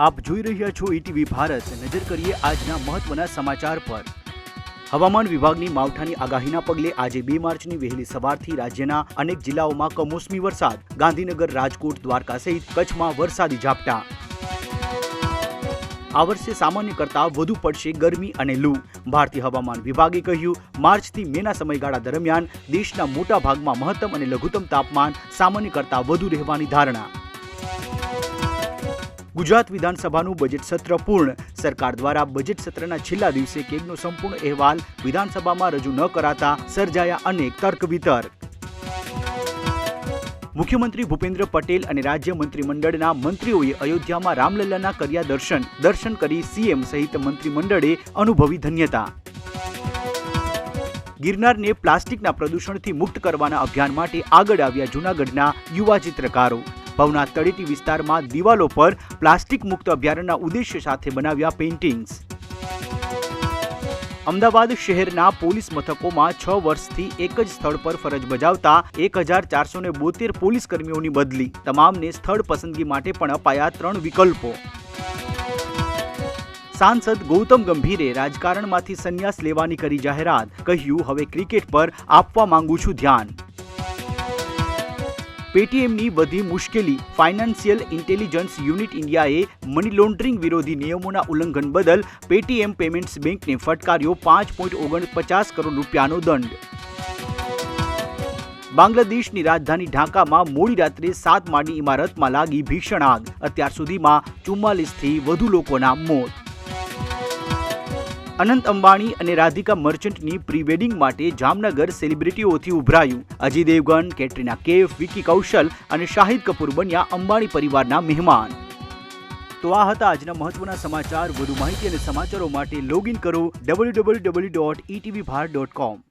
આપ જોઈ રહ્યા છો ઈટીવી ભારત। નજર કરીએ આજના મહત્વના સમાચાર પર। હવામાન વિભાગની માવઠાની આગાહીના પગલે આજે 2 માર્ચની વહેલી સવારથી રાજ્યના અનેક જિલ્લાઓમાં કમોસમી વરસાદ। ગાંધીનગર, રાજકોટ, દ્વારકા સહિત કચ્છમાં વરસાદી ઝાપટા। આ વર્ષે સામાન્ય કરતાં વધુ પડશે ગરમી અને લૂ। ભારતીય હવામાન વિભાગે કહ્યું, માર્ચથી મેના સમયગાળા દરમિયાન દેશના મોટા ભાગમાં મહત્તમ અને લઘુત્તમ તાપમાન સામાન્ય કરતાં વધુ રહેવાની ધારણા। ગુજરાત વિધાનસભાનું બજેટ સત્ર પૂર્ણ। સરકાર દ્વારા બજેટ સત્રના છેલ્લા દિવસે કેગનો સંપૂર્ણ અહેવાલ વિધાનસભામાં રજૂ ન કરાતા સર્જાયા અનેક તર્ક વિતર્ક। મુખ્યમંત્રી ભૂપેન્દ્ર પટેલ અને રાજ્ય મંત્રીમંડળના મંત્રીઓએ અયોધ્યામાં રામલલ્લાના કર્યા દર્શન કરી સીએમ સહિત મંત્રીમંડળે અનુભવી ધન્યતા। ગિરનારને પ્લાસ્ટિકના પ્રદૂષણથી મુક્ત કરવાના અભિયાન માટે આગળ આવ્યા જૂનાગઢના યુવા ચિત્રકારો। ભવનાથ તળેટી વિસ્તારમાં દિવાલો પર પ્લાસ્ટિક મુક્ત અભિયાનના ઉદ્દેશ્ય સાથે બનાવ્યા પેઇન્ટિંગ્સ। અમદાવાદ શહેરના પોલીસ મથકોમાં 6 વર્ષથી એક જ સ્થળ પર ફરજ બજાવતા 1472 પોલીસ કર્મીઓની બદલી। તમામને સ્થળ પસંદગી માટે પણ અપાયા 3 વિકલ્પો। સાંસદ ગૌતમ ગંભીરે રાજકારણમાંથી સંન્યાસ લેવાની કરી જાહેરાત। કહ્યું, હવે ક્રિકેટ પર આપવા માંગુ છું ધ્યાન। પેટીએમની વધી મુશ્કેલી। ફાઇનાન્શિયલ ઇન્ટેલિજન્સ યુનિટ ઇન્ડિયાએ મની લોન્ડરિંગ વિરોધી નિયમોના ઉલ્લંઘન બદલ પેટીએમ પેમેન્ટ્સ બેંકને ફટકાર્યો 5.49 કરોડ રૂપિયાનો દંડ। બાંગ્લાદેશની રાજધાની ઢાકામાં મોડી રાત્રે 7 માળની ઇમારતમાં લાગી ભીષણ આગ। અત્યાર સુધીમાં 44થી વધુ લોકોના મોત। અનંત અંબાણી અને રાધિકા મર્ચન્ટની પ્રી વેડિંગ માટે જામનગર સેલિબ્રિટીઓથી ઉભરાયું। અજય દેવગન, કેટરીના કૈફ, વિકી કૌશલ અને શાહિદ કપૂર બન્યા અંબાણી પરિવારના મહેમાન। તો આ હતા આજના મહત્વના સમાચાર। વધુ માહિતી અને સમાચારો માટે લોગિન કરો www.etvbharat.com।